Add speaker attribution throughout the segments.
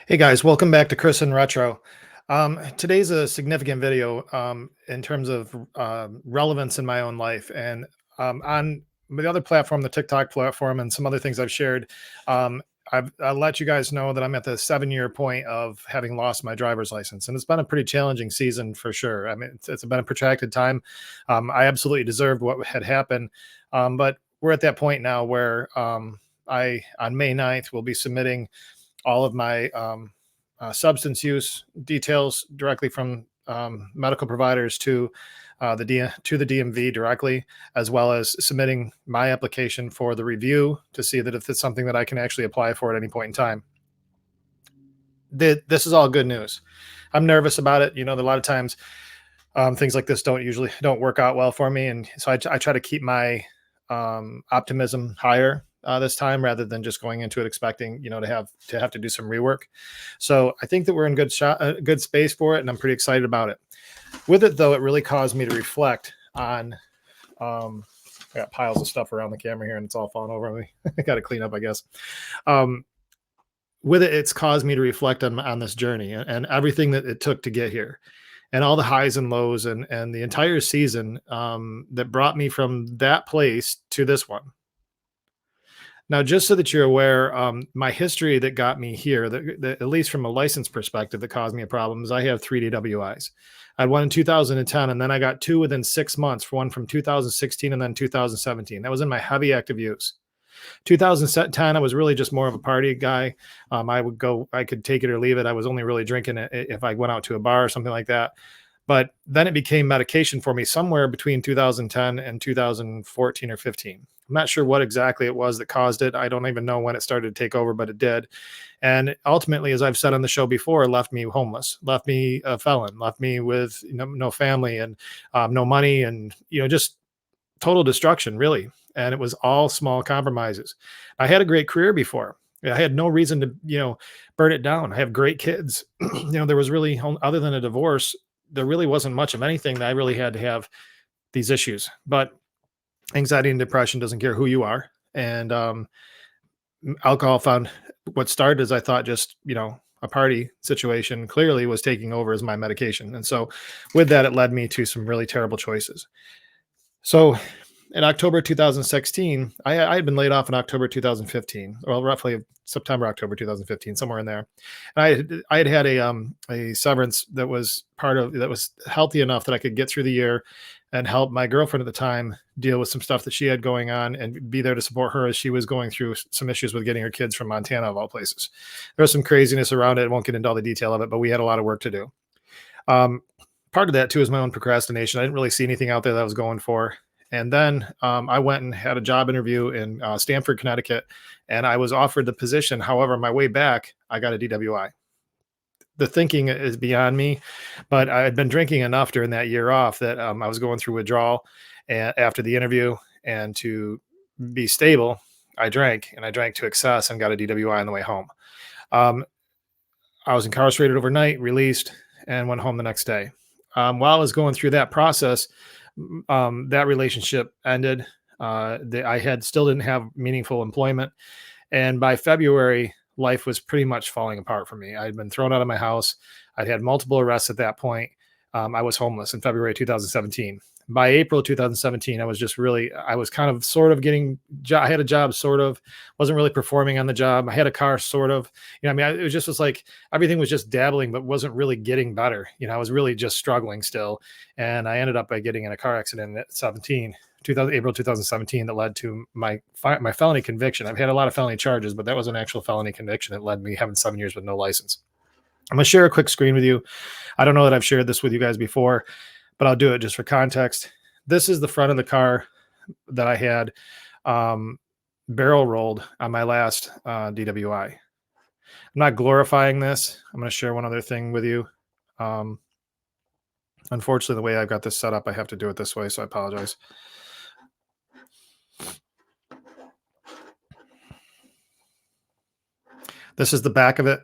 Speaker 1: Hey guys, welcome back to Chris and Retro. Today's a significant video in terms of relevance in my own life. And on the other platform, the TikTok platform, and some other things I've shared, I'll let you guys know that I'm at the 7-year point of having lost my driver's license. And it's been a pretty challenging season for sure. I mean, it's been a protracted time. I absolutely deserved what had happened. But we're at that point now where on May 9th, will be submitting all of my substance use details directly from medical providers to to the DMV directly, as well as submitting my application for the review to see that if it's something that I can actually apply for at any point in time. This is all good news. I'm nervous about it. You know, a lot of times things like this don't work out well for me, and so I try to keep my optimism higher this time rather than just going into it expecting to have to do some rework. So I think that we're in good space for it, and I'm pretty excited about it. With it though, it really caused me to reflect on. I got piles of stuff around the camera here, and it's all falling over me. I got to clean up, I guess. Um, with it, it's caused me to reflect on this journey and everything that it took to get here, and all the highs and lows, and the entire season that brought me from that place to this one. Now, just so that you're aware, my history that got me here, at least from a license perspective, that caused me a problem is I have 3 DWIs. I had one in 2010, and then I got two within 6 months, one from 2016 and then 2017. That was in my heavy active use. 2010, I was really just more of a party guy. I could take it or leave it. I was only really drinking it if I went out to a bar or something like that. But then it became medication for me somewhere between 2010 and 2014 or 15. I'm not sure what exactly it was that caused it. I don't even know when it started to take over, but it did. And ultimately, as I've said on the show before, left me homeless, left me a felon, left me with no family and no money, and just total destruction, really. And it was all small compromises. I had a great career before. I had no reason to, burn it down. I have great kids. There was really, other than a divorce, there really wasn't much of anything that I really had to have these issues. But anxiety and depression doesn't care who you are. And alcohol found what started as I thought just, a party situation clearly was taking over as my medication. And so with that, it led me to some really terrible choices. So in October 2016, I had been laid off in October 2015, well, roughly September, October 2015, somewhere in there. And I had a severance that was that was healthy enough that I could get through the year and help my girlfriend at the time deal with some stuff that she had going on and be there to support her as she was going through some issues with getting her kids from Montana, of all places. There was some craziness around it. I won't get into all the detail of it, but we had a lot of work to do. Um, Part of that too is my own procrastination. I didn't really see anything out there that I was going for. And then I went and had a job interview in Stamford, Connecticut, and I was offered the position. However, on my way back, I got a DWI. The thinking is beyond me, but I had been drinking enough during that year off that I was going through withdrawal. And after the interview, and to be stable, I drank, and I drank to excess and got a DWI on the way home. Um, I was incarcerated overnight, released, and went home the next day. While I was going through that process, that relationship ended. I had still didn't have meaningful employment, and by February, life was pretty much falling apart for me. I had been thrown out of my house. I'd had multiple arrests at that point. I was homeless in February 2017. By April 2017, I was kind of sort of I had a job, sort of, wasn't really performing on the job. I had a car, sort of, it was like everything was just dabbling, but wasn't really getting better. I was really just struggling still. And I ended up by getting in a car accident at April 2017, that led to my felony conviction. I've had a lot of felony charges, but that was an actual felony conviction that led me having 7 years with no license. I'm going to share a quick screen with you. I don't know that I've shared this with you guys before, but I'll do it just for context. This is the front of the car that I had barrel rolled on my last DWI. I'm not glorifying this. I'm going to share one other thing with you. Unfortunately, the way I've got this set up, I have to do it this way, so I apologize. This is the back of it.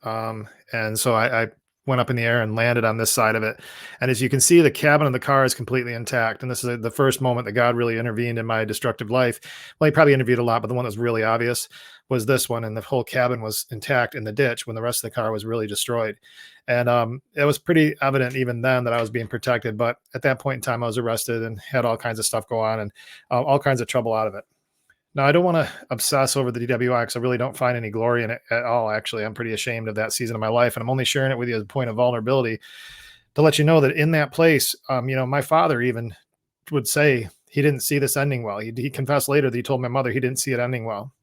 Speaker 1: And so I went up in the air and landed on this side of it. And as you can see, the cabin of the car is completely intact. And this is the first moment that God really intervened in my destructive life. Well, he probably intervened a lot, but the one that was really obvious was this one. And the whole cabin was intact in the ditch when the rest of the car was really destroyed. And it was pretty evident even then that I was being protected. But at that point in time, I was arrested and had all kinds of stuff go on and all kinds of trouble out of it. Now, I don't want to obsess over the DWI because I really don't find any glory in it at all. Actually, I'm pretty ashamed of that season of my life, and I'm only sharing it with you as a point of vulnerability to let you know that in that place, my father even would say he didn't see this ending well. He confessed later that he told my mother he didn't see it ending well.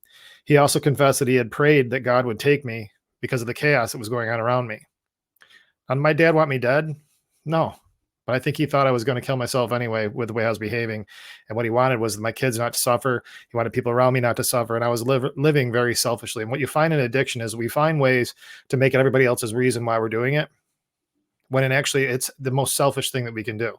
Speaker 1: He also confessed that he had prayed that God would take me because of the chaos that was going on around me. And my dad want me dead? No. But I think he thought I was going to kill myself anyway with the way I was behaving. And what he wanted was my kids not to suffer. He wanted people around me not to suffer. And I was living very selfishly. And what you find in addiction is we find ways to make it everybody else's reason why we're doing it, when actually it's the most selfish thing that we can do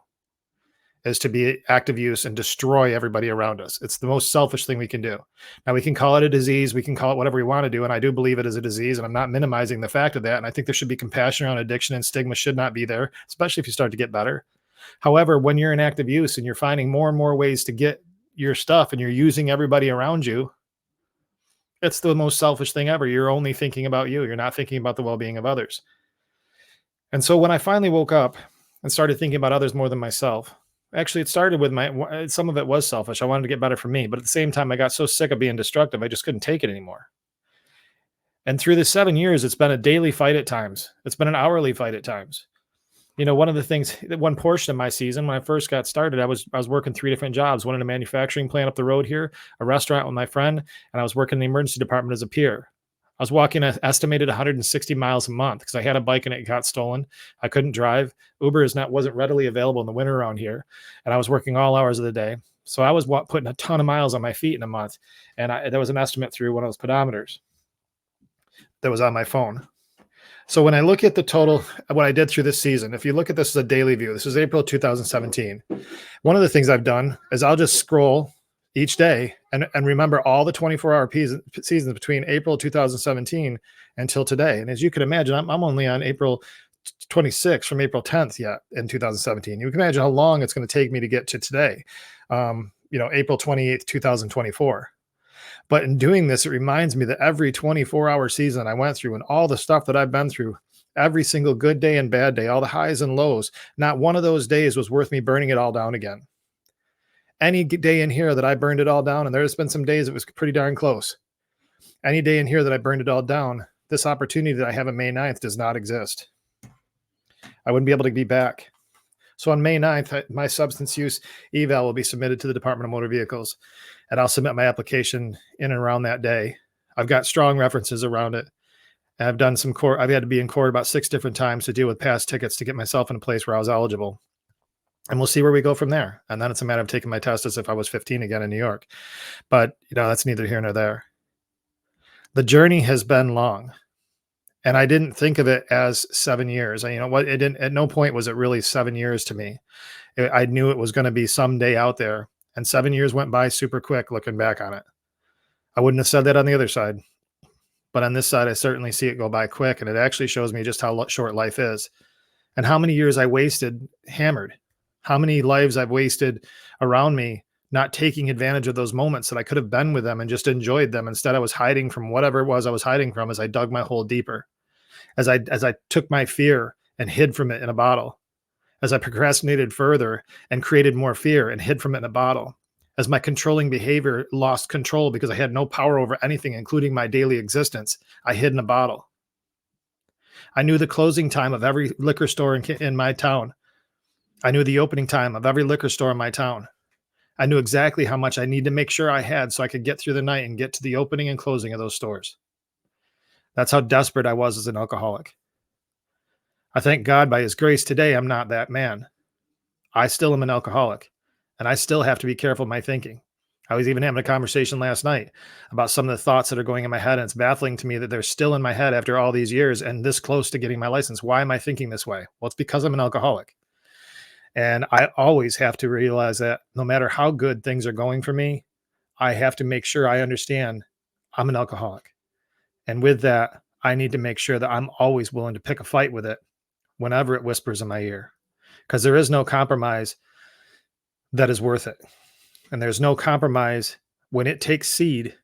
Speaker 1: is to be active use and destroy everybody around us. It's the most selfish thing we can do. Now, we can call it a disease. We can call it whatever we want to do. And I do believe it is a disease. And I'm not minimizing the fact of that. And I think there should be compassion around addiction, and stigma should not be there, especially if you start to get better. However, when you're in active use and you're finding more and more ways to get your stuff and you're using everybody around you, it's the most selfish thing ever. You're only thinking about you. You're not thinking about the well-being of others. And so when I finally woke up and started thinking about others more than myself, actually, it started with some of it was selfish. I wanted to get better for me. But at the same time, I got so sick of being destructive, I just couldn't take it anymore. And through the 7 years, it's been a daily fight at times. It's been an hourly fight at times. One of the things, one portion of my season, when I first got started, I was working 3 different jobs, one in a manufacturing plant up the road here, a restaurant with my friend, and I was working in the emergency department as a peer. I was walking an estimated 160 miles a month because I had a bike and it got stolen. I couldn't drive. Uber wasn't readily available in the winter around here. And I was working all hours of the day. So I was putting a ton of miles on my feet in a month. And there was an estimate through one of those pedometers that was on my phone. So when I look at the total, what I did through this season, if you look at this as a daily view, this is April 2017. One of the things I've done is I'll just scroll each day and remember all the 24-hour seasons between April 2017 until today. And as you can imagine, I'm only on April 26th from April 10th yet in 2017. You can imagine how long it's going to take me to get to today, April 28th, 2024. But in doing this, it reminds me that every 24-hour season I went through and all the stuff that I've been through, every single good day and bad day, all the highs and lows, not one of those days was worth me burning it all down again. Any day in here that I burned it all down, and there's been some days it was pretty darn close. Any day in here that I burned it all down, this opportunity that I have on May 9th does not exist. I wouldn't be able to be back. So on May 9th, my substance use eval will be submitted to the Department of Motor Vehicles, and I'll submit my application in and around that day. I've got strong references around it. And I've done some court. I've had to be in court about 6 different times to deal with past tickets to get myself in a place where I was eligible. And we'll see where we go from there. And then it's a matter of taking my test as if I was 15 again in New York. But, that's neither here nor there. The journey has been long. And I didn't think of it as 7 years. At no point was it really 7 years to me. I knew it was going to be someday out there. And 7 years went by super quick looking back on it. I wouldn't have said that on the other side. But on this side, I certainly see it go by quick. And it actually shows me just how short life is and how many years I wasted hammered, how many lives I've wasted around me, not taking advantage of those moments that I could have been with them and just enjoyed them. Instead, I was hiding from whatever it was I was hiding from as I dug my hole deeper, as I took my fear and hid from it in a bottle, as I procrastinated further and created more fear and hid from it in a bottle, as my controlling behavior lost control because I had no power over anything, including my daily existence. I hid in a bottle. I knew the closing time of every liquor store in my town. I knew the opening time of every liquor store in my town. I knew exactly how much I needed to make sure I had so I could get through the night and get to the opening and closing of those stores. That's how desperate I was as an alcoholic. I thank God by his grace today I'm not that man. I still am an alcoholic, and I still have to be careful of my thinking. I was even having a conversation last night about some of the thoughts that are going in my head, and it's baffling to me that they're still in my head after all these years and this close to getting my license. Why am I thinking this way? Well, it's because I'm an alcoholic. And I always have to realize that no matter how good things are going for me, I have to make sure I understand I'm an alcoholic. And with that, I need to make sure that I'm always willing to pick a fight with it whenever it whispers in my ear, because there is no compromise that is worth it. And there's no compromise when it takes seed.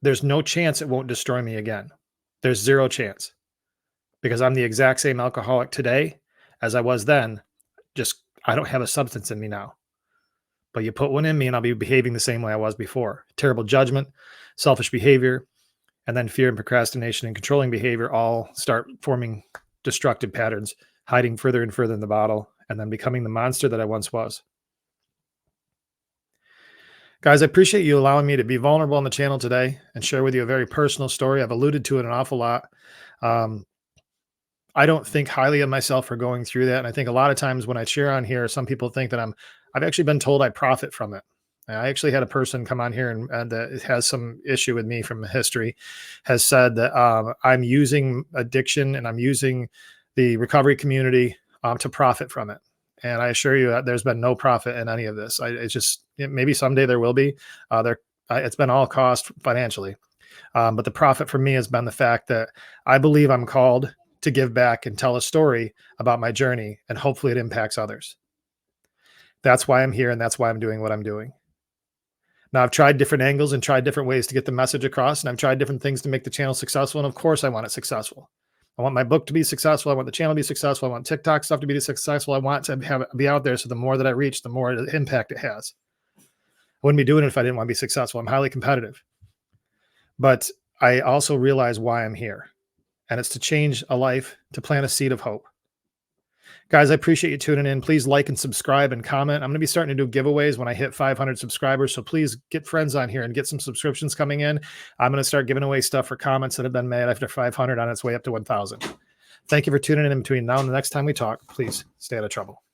Speaker 1: There's no chance it won't destroy me again. There's zero chance, because I'm the exact same alcoholic today as I was then. Just, I don't have a substance in me now. But you put one in me and I'll be behaving the same way I was before. Terrible judgment, selfish behavior, and then fear and procrastination and controlling behavior all start forming destructive patterns, hiding further and further in the bottle, and then becoming the monster that I once was. Guys, I appreciate you allowing me to be vulnerable on the channel today and share with you a very personal story. I've alluded to it an awful lot. I don't think highly of myself for going through that. And I think a lot of times when I share on here, some people think that I've actually been told I profit from it. I actually had a person come on here and that has some issue with me from history, has said that I'm using addiction and I'm using the recovery community to profit from it. And I assure you that there's been no profit in any of this. Maybe someday there will be. It's been all cost financially. But the profit for me has been the fact that I believe I'm called to give back and tell a story about my journey, and hopefully it impacts others. That's why I'm here, and that's why I'm doing what I'm doing. Now, I've tried different angles and tried different ways to get the message across, and I've tried different things to make the channel successful, and of course I want it successful. I want my book to be successful. I want the channel to be successful. I want TikTok stuff to be successful. I want to have it be out there, so the more that I reach, the more impact it has. I wouldn't be doing it if I didn't want to be successful. I'm highly competitive. But I also realize why I'm here. And it's to change a life, to plant a seed of hope. Guys, I appreciate you tuning in. Please like and subscribe and comment. I'm going to be starting to do giveaways when I hit 500 subscribers. So please get friends on here and get some subscriptions coming in. I'm going to start giving away stuff for comments that have been made after 500 on its way up to 1,000. Thank you for tuning in between now and the next time we talk. Please stay out of trouble.